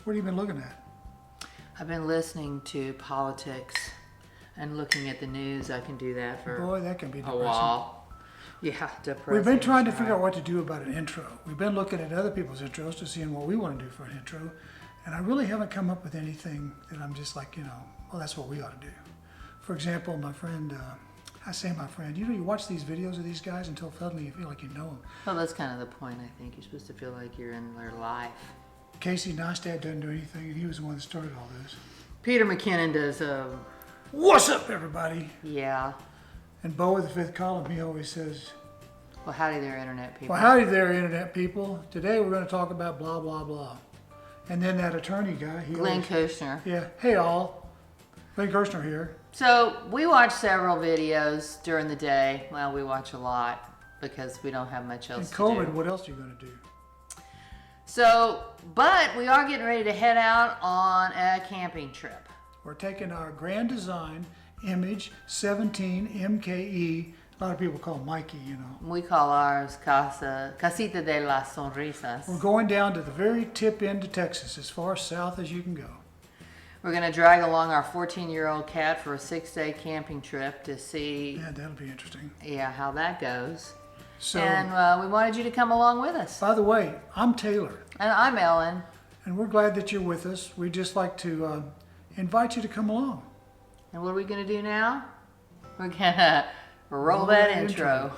What have you been looking at? I've been listening to politics and looking at the news. I can do that for Boy, that can be a depressing. while. Yeah, depressing. We've been trying to figure out what to do about an intro. We've been looking at other people's intros to see what we want to do for an intro. And I really haven't come up with anything that I'm just like, well, that's what we ought to do. For example, my friend, I say my friend, you watch these videos of these guys until suddenly you feel like you know them. Well, that's kind of the point, I think. You're supposed to feel like you're in their life. Casey Neistat doesn't do anything, and he was the one that started all this. Peter McKinnon does, What's up, everybody? yeah. And Bo with the fifth column, he always says, Well, howdy there, Internet people. well, howdy there, Internet people. Today we're going to talk about blah, blah, blah. And then that attorney guy, Glenn Kushner. Yeah, hey all. Glenn Kushner here. So, we watch several videos during the day. Well, we watch a lot because we don't have much else And to COVID, do. what else are you going to do? So, but we are getting ready to head out on a camping trip. We're taking our Grand Design Image 17 MKE. A lot of people call it Mikey, We call ours Casita de las Sonrisas. We're going down to the very tip end of Texas, as far south as you can go. We're going to drag along our 14-year-old cat for a 6-day camping trip to see, Yeah, that'll be interesting. how that goes. So, And we wanted you to come along with us. by the way, I'm Taylor, And I'm Ellen. and we're glad that you're with us. We'd just like to invite you to come along. And what are we going to do now? We're going to roll that intro.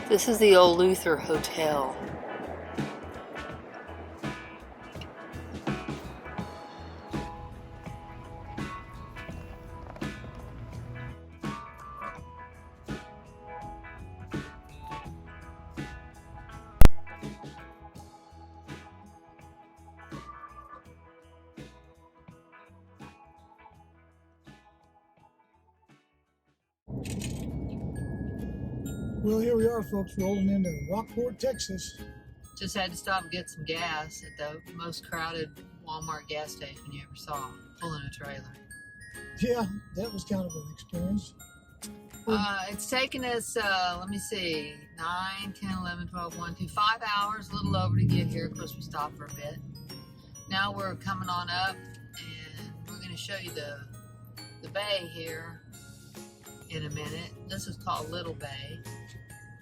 This is the old Luther Hotel. Well, here we are, folks, rolling into Rockport, Texas. Just had to stop and get some gas at the most crowded Walmart gas station you ever saw, pulling a trailer. Yeah, that was kind of an experience. It's taken us, let me see, 9, 10, 11, 12, 1, 2, 5 hours, a little over to get here. Of course, we stopped for a bit. Now we're coming on up, and we're going to show you the bay here in a minute. This is called Little Bay.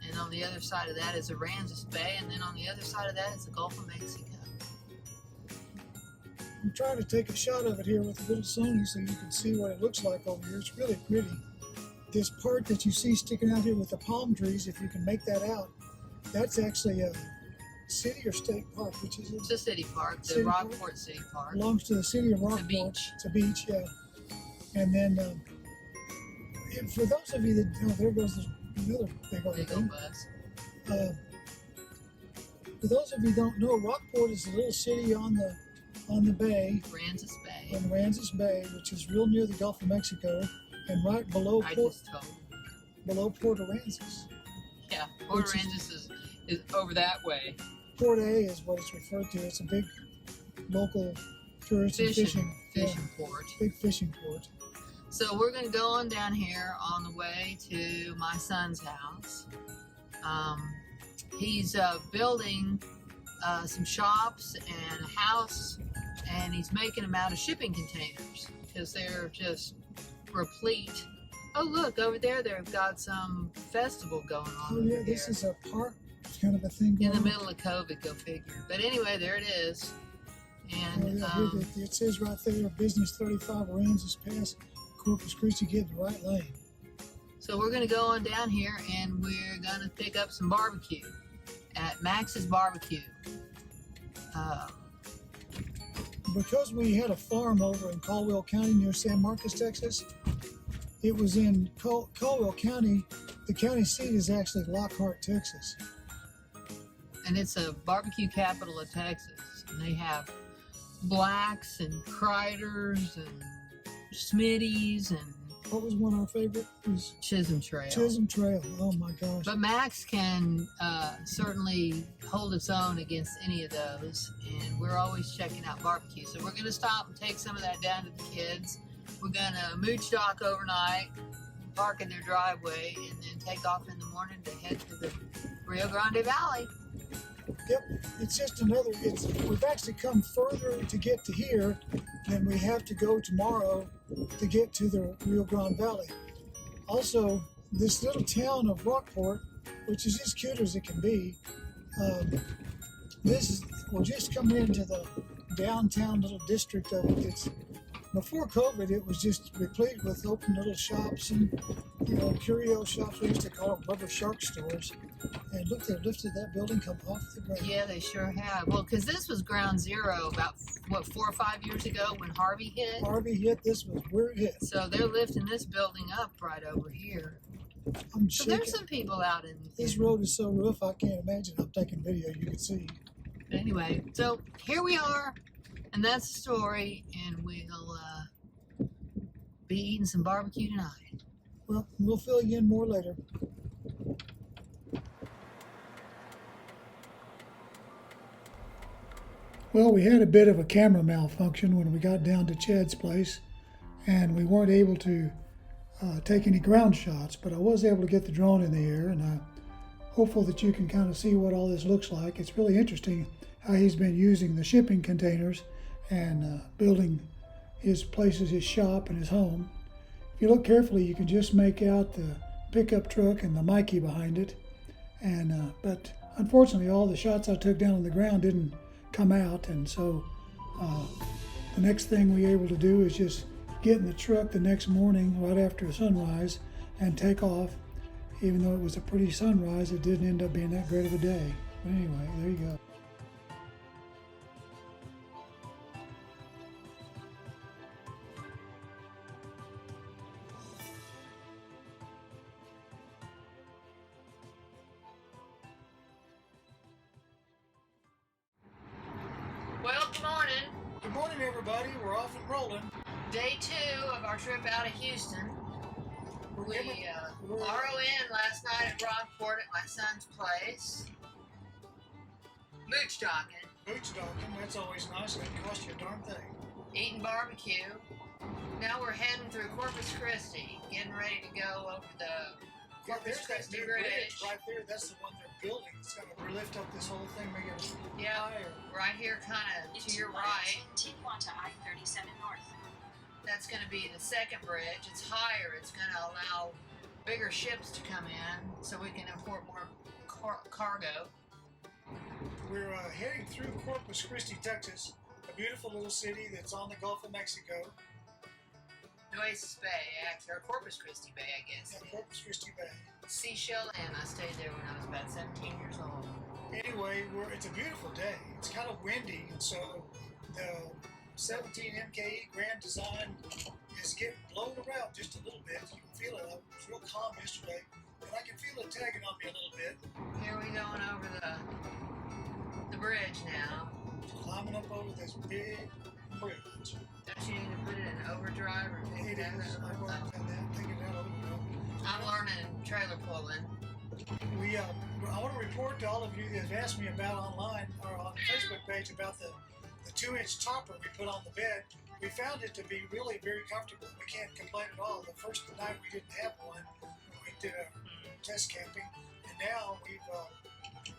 And on the other side of that is Aransas Bay, and then on the other side of that is the Gulf of Mexico. I'm trying to take a shot of it here with a little Sony so you can see what it looks like over here. It's really pretty. This part that you see sticking out here with the palm trees, if you can make that out, that's actually a city or state park, which is It's a city park, the City park? Rockport City Park. belongs to the city of Rockport. beach. It's a beach, yeah. And then, and for those of you that, there goes another big old Big thing. old bus. For those of you who don't know, Rockport is a little city on the bay, Aransas Bay. in Aransas Bay, which is real near the Gulf of Mexico, and right below I Port just told. Port Aransas. Yeah, Port Which is- Aransas is over that way. Port A is what it's referred to. It's a big local tourist and Fishing yeah, port. big fishing port. So we're going to go on down here on the way to my son's house. He's building some shops and a house, and he's making them out of shipping containers because they're just replete. Oh, look, over there, they've got some festival going on. Oh yeah, over this here. is a park kind of a thing. In the going on. middle of COVID, go figure. But anyway, there it is. And Oh, yeah, here it says right there, Business 35 Aransas Pass, Corpus Christi, get in the right lane. So we're gonna go on down here and we're gonna pick up some barbecue at Max's Barbecue. Because we had a farm over in Caldwell County near San Marcos, Texas, it was in Caldwell County. The county seat is actually Lockhart, Texas. And it's a barbecue capital of Texas. And they have Blacks and Kreider's and Smitty's and What was one of our favorite? It was Chisholm Trail. Chisholm Trail. Oh my gosh. But Max can certainly hold its own against any of those. And we're always checking out barbecue. So we're going to stop and take some of that down to the kids. We're going to mooch dock overnight, park in their driveway, and then take off in the morning to head to the Rio Grande Valley. Yep, it's just another, we've actually come further to get to here than we have to go tomorrow to get to the Rio Grande Valley. Also, this little town of Rockport, which is as cute as it can be, we're just coming into the downtown little district of it. Before COVID, it was just replete with open little shops and, curio shops. We used to call them rubber shark stores. And look, they've lifted that building come off the ground. Yeah, they sure have. Well, because this was ground zero about, 4 or 5 years ago when Harvey hit? Harvey hit, this was where it hit. So they're lifting this building up right over here. I'm So shaking. there's some people out in This road is so rough, I can't imagine. I'm taking video, you can see. But anyway, so here we are, and that's the story, and we'll be eating some barbecue tonight. Well, we'll fill you in more later. Well, we had a bit of a camera malfunction when we got down to Chad's place, and we weren't able to take any ground shots, but I was able to get the drone in the air, and I'm hopeful that you can kind of see what all this looks like. It's really interesting how he's been using the shipping containers and building his places, his shop and his home. If you look carefully, you can just make out the pickup truck and the Mikey behind it. And but unfortunately, all the shots I took down on the ground didn't come out, and so the next thing we were able to do is just get in the truck the next morning right after sunrise and take off. Even though it was a pretty sunrise, it didn't end up being that great of a day. But anyway, there you go. Well, good morning. Good morning, everybody. We're off and rolling. Day 2 of our trip out of Houston. We RO in last night at Rockport at my son's place. Mooch docking. Boots docking, that's always nice. It doesn't cost you a darn thing. Eating barbecue. Now we're heading through Corpus Christi, getting ready to go over the Corpus There's that Christi new Bridge. right there. That's the one they're building. It's going to lift up this whole thing, make it Yeah, higher. right here, kind of to your right. Continue onto I-37 North. That's going to be the second bridge. It's higher. It's going to allow bigger ships to come in, so we can import more cargo. We're heading through Corpus Christi, Texas, a beautiful little city that's on the Gulf of Mexico. Nueces Bay, actually, or Corpus Christi Bay, I guess. And Corpus Christi Bay. Seashell Inn. I stayed there when I was about 17 years old. Anyway, it's a beautiful day. It's kind of windy, and so the 17 MKE Grand Design is getting blown around just a little bit. You can feel it. It was real calm yesterday, and I can feel it tagging on me a little bit. Here we going over the bridge now. Climbing up over this big bridge. Don't you need to put it in overdrive or pick It that is. up? I've already done that. Taking that over. I'm learning trailer pulling. I want to report to all of you that have asked me about online or on the Facebook page about the 2-inch topper we put on the bed. We found it to be really very comfortable. We can't complain at all. The first night we didn't have one. We did a test camping, and now we've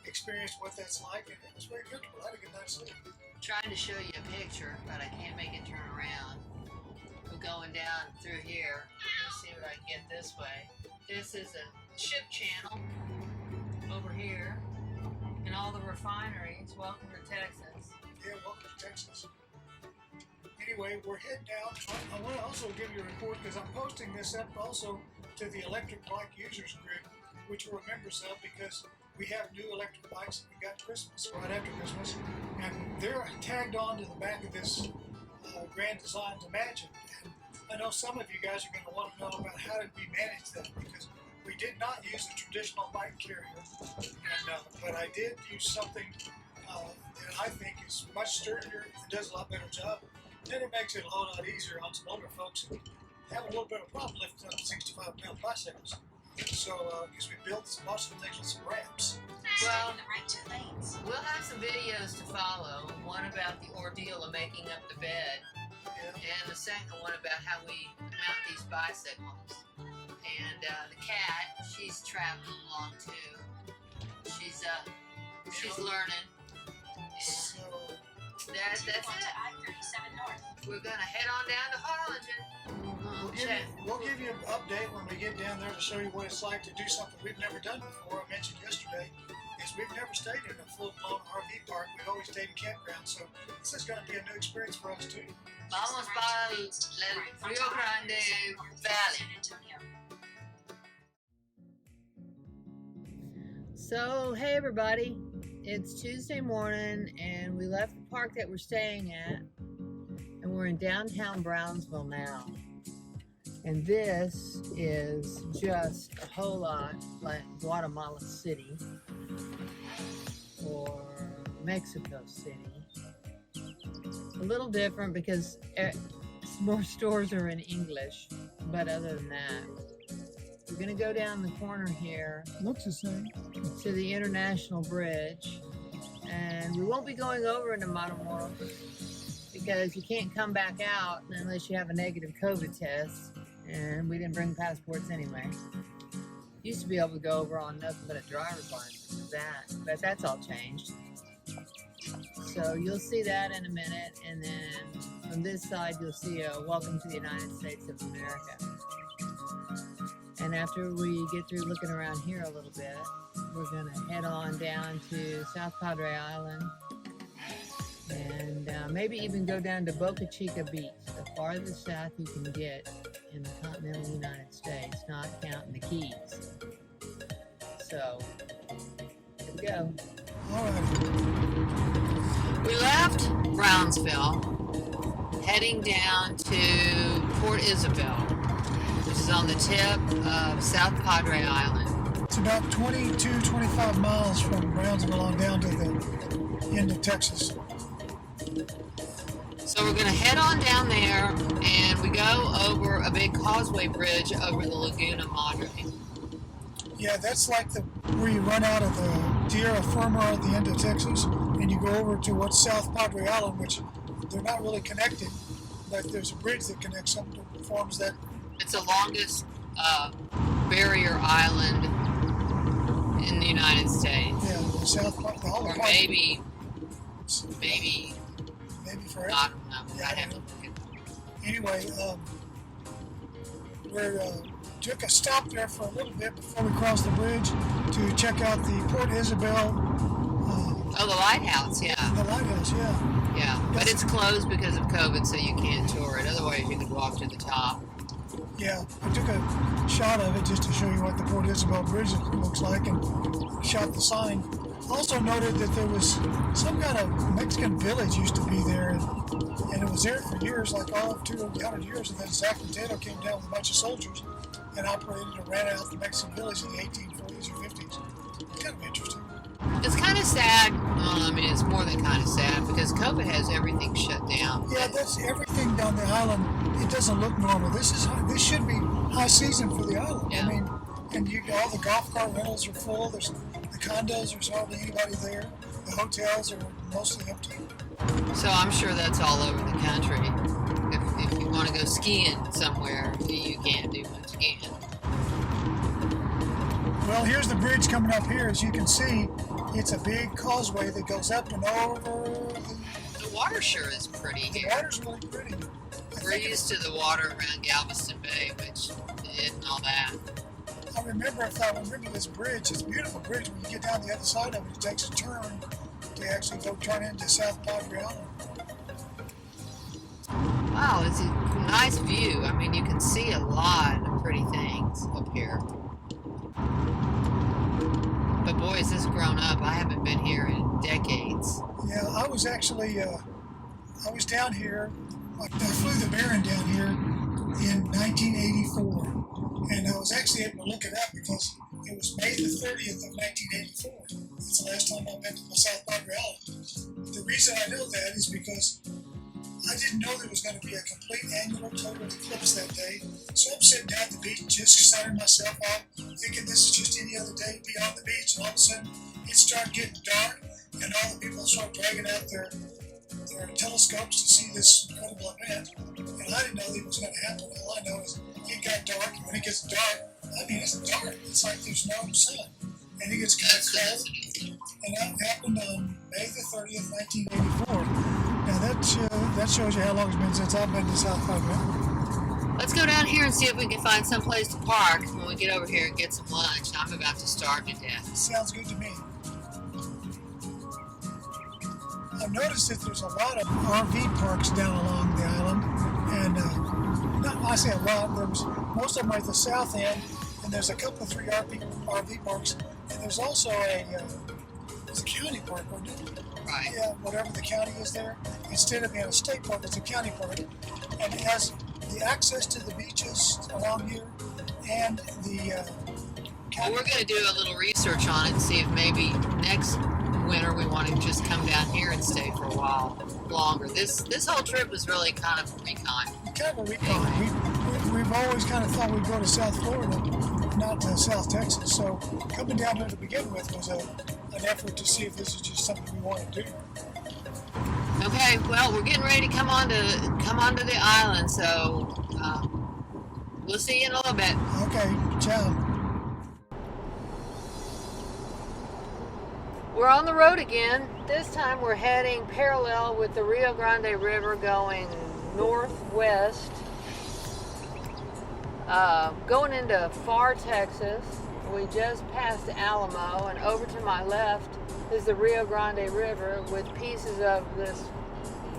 experienced what that's like, and it was very comfortable. I had a good night's sleep. Trying to show you a picture, but I can't make it turn around. We're going down through here. Let's see what I can get this way. This is a ship channel over here, and all the refineries. Welcome to Texas. Yeah, welcome to Texas. anyway, we're heading out. I want to also give you a report because I'm posting this up also to the electric bike users group, which we're members of because we have new electric bikes that we got Christmas, right after Christmas, and they're tagged on to the back of this Grand Designs Imagine. And I know some of you guys are going to want to know about how did we manage that because we did not use a traditional bike carrier, but I did use something that I think is much sturdier and does a lot better job. And it makes it a whole lot easier on some older folks who have a little bit of problem lifting up 65-pound bicycles. So, because we built most of the things with some ramps. Well, in the right 2 lanes. we'll have some videos to follow. One about the ordeal of making up the bed, Yeah. and the second one about how we mount these bicycles. And the cat, she's traveling along too. She's learning. So, That's Continue it. onto I-37 North. We're gonna head on down to Harlingen. we'll give you an update when we get down there to show you what it's like to do something we've never done before. I mentioned yesterday is we've never stayed in a full-blown RV park. We've always stayed in campgrounds, so this is going to be a new experience for us too. Vamos para el Rio Grande Valley. San Antonio. So, hey everybody, it's Tuesday morning and we left the park that we're staying at and we're in downtown Brownsville now. And this is just a whole lot like Guatemala City or Mexico City. A little different because more stores are in English, but other than that, we're gonna go down the corner here Looks the same. to the International Bridge, and we won't be going over into Matamoros because you can't come back out unless you have a negative COVID test, and we didn't bring passports anyway. Used to be able to go over on nothing but a driver's license with that, but that's all changed. So you'll see that in a minute, and then from this side you'll see a Welcome to the United States of America. And after we get through looking around here a little bit, we're gonna head on down to South Padre Island and maybe even go down to Boca Chica Beach, the farthest south you can get in the continental United States, not counting the Keys. So, here we go. All right. We left Brownsville, heading down to Port Isabel, which is on the tip of South Padre Island. It's about 25 miles from Brownsville on down to the end of Texas. So we're going to head on down there, and we go over a big causeway bridge over the Laguna Madre. Yeah, that's like where you run out of the Tierra Firma at the end of Texas, and you go over to what's South Padre Island, which they're not really connected, but there's a bridge that connects them that forms that. It's the longest barrier island in the United States. Yeah, the South the whole Or park. maybe Forever. I don't know. Yeah, I'd have to look at that. Anyway, we took a stop there for a little bit before we crossed the bridge to check out the Port Isabel. Oh, the lighthouse, yeah. The lighthouse, yeah. Yeah, but it's closed because of COVID, so you can't tour it. Otherwise, you could walk to the top. Yeah, I took a shot of it just to show you what the Port Isabel Bridge looks like and shot the sign. Also noted that there was some kind of Mexican village used to be there, and it was there for years, like all of 200 years, and then Zach Potato came down with a bunch of soldiers and operated and ran out the Mexican village in the 1840s or 50s. Kind of interesting. It's kind of sad. Well, I mean, it's more than kind of sad because COVID has everything shut down. Yeah, that's everything down the island. It doesn't look normal. This should be high season for the island. Yeah. I mean, and all the golf cart rentals are full. There's the condos. There's hardly anybody there. The hotels are mostly empty. So I'm sure that's all over the country. If you want to go skiing somewhere, you can't do much skiing. Well, here's the bridge coming up here. As you can see, it's a big causeway that goes up and over. The water sure is pretty The here. water's really pretty. We're used to the water around Galveston Bay, which isn't all that. I remember this bridge. It's a beautiful bridge. When you get down the other side of it, it takes a turn to actually go turn into South Padre Island. Wow, it's a nice view. I mean, you can see a lot of pretty things up here. But boy, is this grown up. I haven't been here in decades. Yeah, I was actually, I was down here, I flew the Baron down here in 1984. And I was actually able to look it up because it was May the 30th of 1984. It's the last time I've been to the South Padre Island. The reason I know that is because I didn't know there was going to be a complete annular total eclipse that day. So I'm sitting down at the beach, just sunning myself off, thinking this is just any other day, be on the beach, and all of a sudden it started getting dark, and all the people start dragging out their telescopes to see this incredible event. And I didn't know that it was going to happen. All I know is it got dark, and when it gets dark, I mean, it's dark. It's like there's no sun. And it gets kind of cold. And that happened on May the 30th, 1984. Now that shows you how long it's been since I've been to South Padre. Let's go down here and see if we can find some place to park when we get over here and get some lunch. I'm about to starve to death. Sounds good to me. I've noticed that there's a lot of RV parks down along the island, and I say a lot. Most of them are at the south end, and there's a couple of 3 RV parks, and there's also it's a county park, isn't it? Right. Yeah, whatever the county is there. Instead of being a state park, it's a county park, and it has the access to the beaches along here, and the Well, we're going to do a little research on it and see if maybe next winter we want to just come down here and stay for a while longer. This whole trip was really kind of a recon. Kind of a recon. We've always kind of thought we'd go to South Florida, not to South Texas. So coming down here to begin with was an effort to see if this is just something we want to do. Okay, well, we're getting ready to come onto the island, so we'll see you in a little bit. Okay, ciao. We're on the road again. This time we're heading parallel with the Rio Grande River going northwest, going into far Texas. We just passed Alamo, and over to my left is the Rio Grande River with pieces of this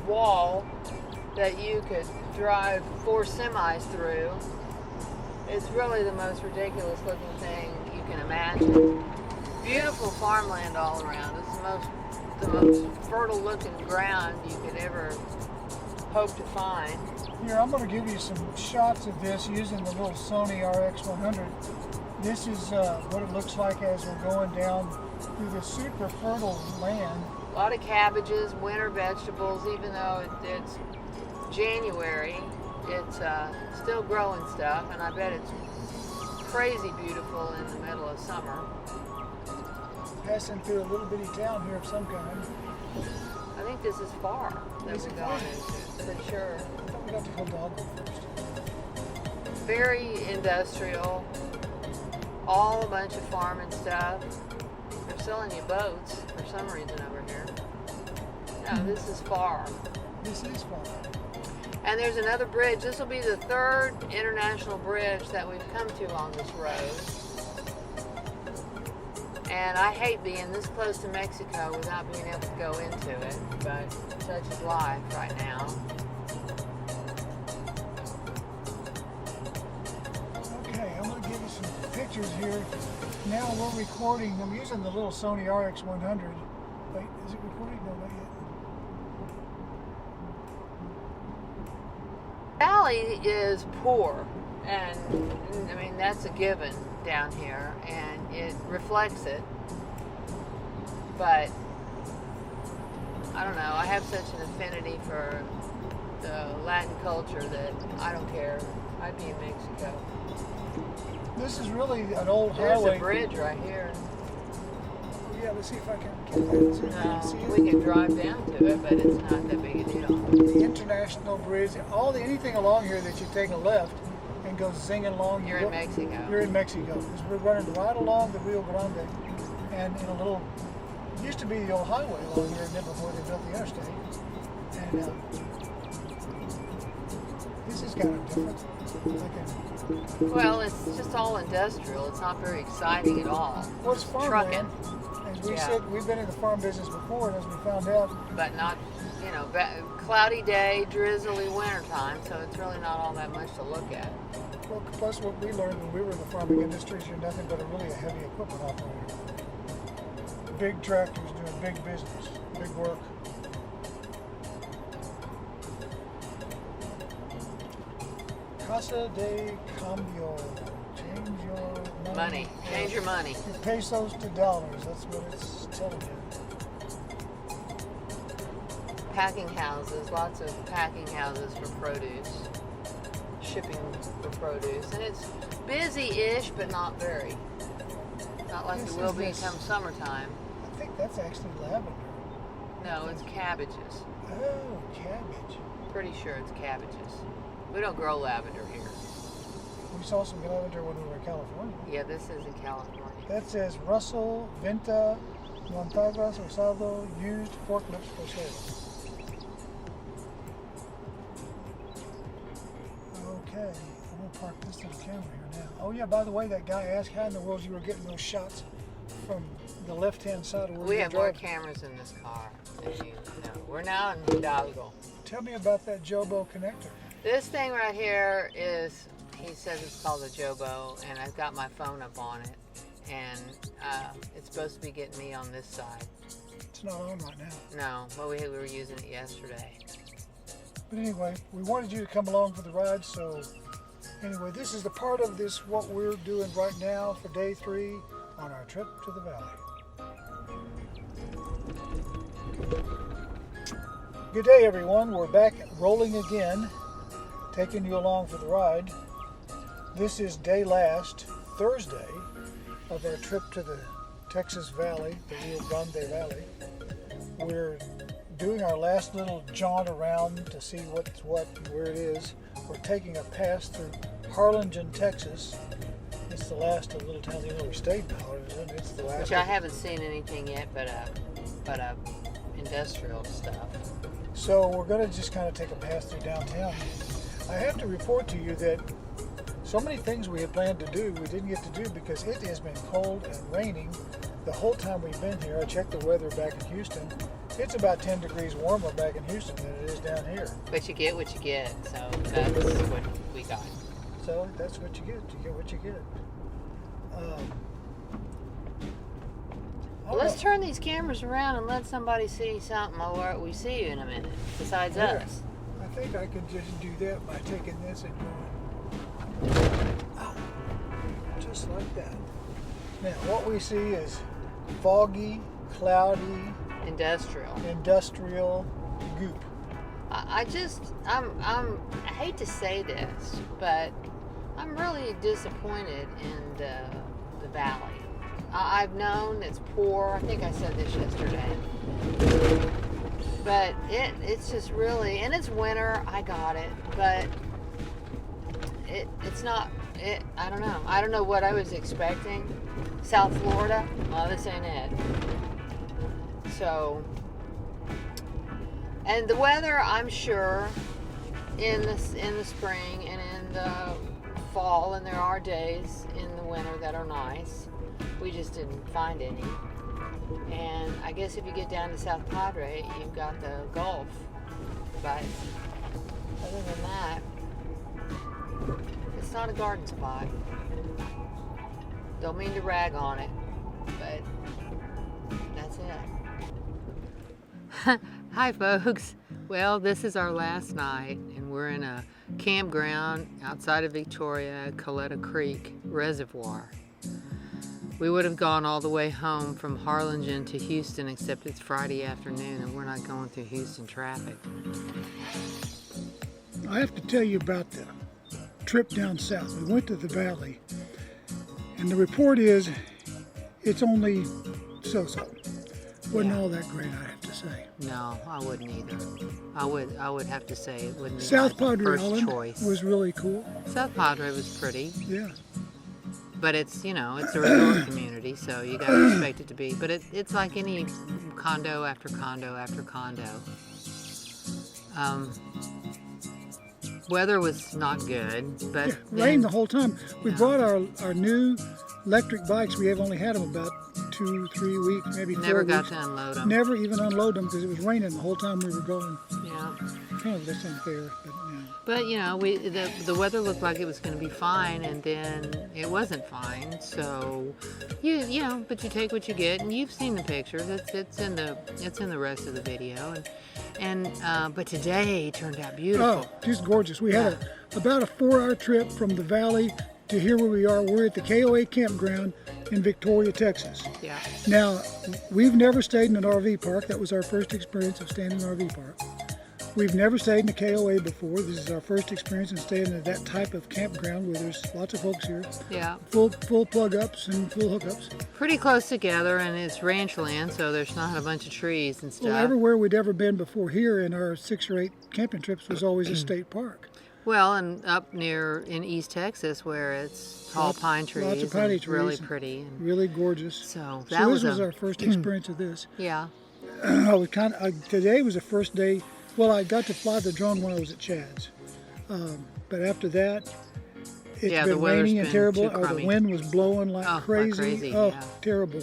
wall that you could drive 4 semis through. It's really the most ridiculous looking thing you can imagine. Beautiful farmland all around. It's the most fertile looking ground you could ever hope to find. Here, I'm going to give you some shots of this using the little Sony RX100. This is what it looks like as we're going down through this super fertile land. A lot of cabbages, winter vegetables, even though it's January, it's still growing stuff, and I bet it's crazy beautiful in the middle of summer. Passing through a little bitty town here of some kind. I think this is far that we're going into, for sure. I thought we got to go Dogwood first. Very industrial, all a bunch of farming stuff. They're selling you boats for some reason over here. No, this is far. This is far. And there's another bridge. This will be the 3rd international bridge that we've come to on this road. And I hate being this close to Mexico without being able to go into it, but such is life right now. Okay, I'm going to give you some pictures here. Now we're recording. I'm using the little Sony RX100. Wait, is it recording? No, not yet. Valley is poor, and I mean that's a given down here, and it reflects it. But I don't know, I have such an affinity for the Latin culture that I don't care. I'd be in Mexico. This is really an old There's highway. a bridge right here. Yeah, let's see if I can get that. See if I can see No, it. we can drive down to it, but it's not that big a deal. The international bridge, anything along here that you take a left and go zinging along. You're in Mexico. You're in Mexico. 'Cause we're running right along the Rio Grande, and in a little, it used to be the old highway along here, before they built the interstate. And this is kind of different. Well, it's just all industrial. It's not very exciting at all. Well, it's Just farmland. trucking, As we Yeah. said, we've been in the farm business before, and as we found out, but not you know, cloudy day, drizzly wintertime, so it's really not all that much to look at. Well, plus what we learned when we were in the farming industry is you're nothing but a heavy equipment operator. Big tractors doing big business, big work. Casa de Cambio. Change your money. Change your money. Your pesos to dollars. That's what it's telling you. Packing houses, lots of packing houses for produce, shipping for produce, and it's busy-ish, but not very. Not like it will be come summertime. I think that's actually lavender. No, it's cabbages. Oh, cabbage. Pretty sure it's cabbages. We don't grow lavender here. We saw some lavender when we were in California. Yeah, this is in California. That says Russell, Venta, Montagas, Osado, used forklifts for sale. Okay, I'm gonna park this little camera here now. Oh yeah, by the way, that guy asked how in the world you were getting those shots from the left-hand side of where We you have more drove. cameras in this car, as you know. We're now in Hidalgo. Tell me about that Jobo connector. This thing right here is, he says it's called a Jobo, and I've got my phone up on it, and it's supposed to be getting me on this side. It's not on right now. No, but we were using it yesterday. But anyway, we wanted you to come along for the ride, so anyway, this is the part of this, what we're doing right now for day 3 on our trip to the valley. Good day, everyone. We're back rolling again, taking you along for the ride. This is day last, Thursday, of our trip to the Texas Valley, the Rio Grande Valley. We're doing our last little jaunt around to see what's what and where it is. We're taking a pass through Harlingen, Texas. It's the last of the little towns. You know, we stayed in Harlingen. It's the last. Which I haven't seen anything yet but industrial stuff. So we're going to just kind of take a pass through downtown. I have to report to you that so many things we had planned to do, we didn't get to do because it has been cold and raining the whole time we've been here. I checked the weather back in Houston. It's about 10 degrees warmer back in Houston than it is down here. But you get what you get, so that's what we got. So that's what you get. You get what you get. Well, let's turn these cameras around and let somebody see something or we see you in a minute, besides us. I think I could just do that by taking this and going, oh, just like that. Now, what we see is foggy, cloudy, Industrial. goop. I hate to say this, but I'm really disappointed in the valley. I've known it's poor. I think I said this yesterday. But it's just really, and it's winter, I got it, but it's not, I don't know. I don't know what I was expecting. South Florida, well, this ain't it. So, and the weather, I'm sure, in the spring and in the fall, and there are days in the winter that are nice. We just didn't find any. And I guess if you get down to South Padre, you've got the Gulf. But other than that, it's not a garden spot. Don't mean to rag on it, but that's it. Hi, folks. Well, this is our last night, and we're in a campground outside of Victoria, Coletta Creek Reservoir. We would have gone all the way home from Harlingen to Houston, except it's Friday afternoon and we're not going through Houston traffic. I have to tell you about the trip down south. We went to the valley, and the report is it's only so-so. Wasn't all that great, I have to say. No, I wouldn't either. I would have to say it wouldn't be South my Padre first Island choice. was really cool. South Padre was pretty. Yeah. But it's, you know, it's a resort community, so you gotta expect it to be. But it's like any condo after condo after condo. Weather was not good, but Yeah, rained the whole time. We brought our new electric bikes. We have only had them about 2, 3 weeks, maybe 4 Never got weeks. to unload them. Never even unload them because it was raining the whole time we were going. Yeah. Kind of that's unfair, but yeah. But you know, the weather looked like it was going to be fine, and then it wasn't fine. So, you know, but you take what you get, and you've seen the pictures. It's in the rest of the video, but today turned out beautiful. Oh, just gorgeous. We had about a 4-hour trip from the valley to here where we are. We're at the KOA campground in Victoria, Texas. Yeah. Now, we've never stayed in an RV park. That was our first experience of staying in an RV park. We've never stayed in a KOA before. This is our first experience in staying in that type of campground where there's lots of folks here. Yeah. Full plug-ups and full hookups. Pretty close together, and it's ranch land, so there's not a bunch of trees and stuff. Well, everywhere we'd ever been before here in our 6 or 8 camping trips was always a state park. Well, and up near in East Texas where it's tall pine trees, lots of piney and really trees. pretty. And Really gorgeous. so So that this was was our first experience of this. yeah. Today was the first day. Well, I got to fly the drone when I was at Chad's, but after that, it's Yeah, the been weather's raining and been terrible. too Or the crummy. wind was blowing like Like crazy. crazy, Oh, yeah. terrible.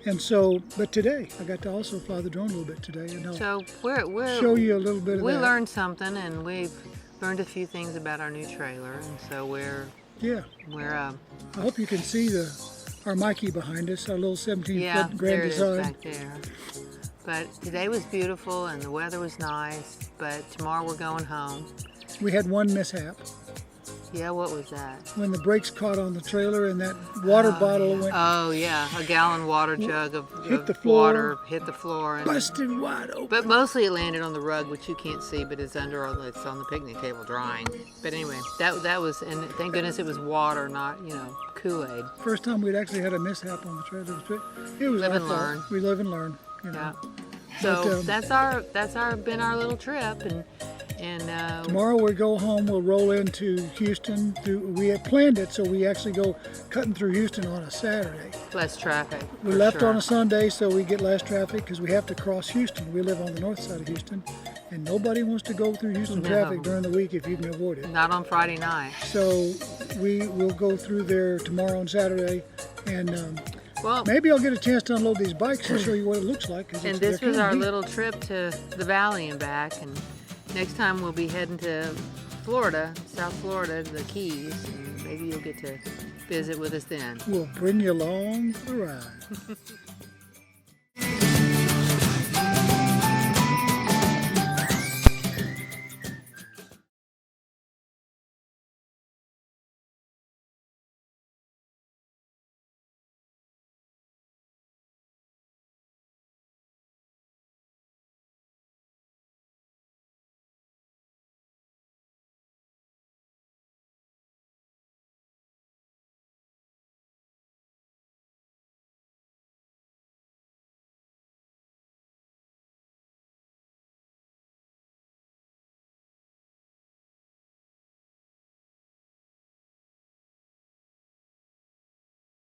And so, but today I got to also fly the drone a little bit today, and I'll So we're show you a little bit of we that. learned something, and we've learned a few things about our new trailer, and so we're I hope you can see our Mikey behind us, our little 17-foot Grand there it is Design. back there. But today was beautiful, and the weather was nice. But tomorrow we're going home. We had one mishap Yeah, what was that? when the brakes caught on the trailer and that water bottle went Oh yeah, a gallon water jug of Hit the floor. water hit the floor, and busted wide open. but mostly it landed on the rug, which you can't see, but it's it's on the picnic table drying. But anyway, that was, and thank goodness it was water, not Kool-Aid. First time we'd actually had a mishap on the trailer. It was Live our and fault. learn. We live and learn. You know. Yeah. So But, that's been our little trip, and Tomorrow we go home. We'll roll into Houston. We had planned it, so we actually go cutting through Houston on a Saturday. less traffic. We for left sure. on a Sunday, so we get less traffic because we have to cross Houston. We live on the north side of Houston, and nobody wants to go through Houston No. traffic during the week if you can avoid it. Not on Friday night. So we will go through there tomorrow and Saturday, and Well, maybe I'll get a chance to unload these bikes and show you what it looks like. 'Cause and they're this was kinda our neat. little trip to the valley and back, and next time we'll be heading to Florida, South Florida, the Keys, and maybe you'll get to visit with us then. We'll bring you along for the ride.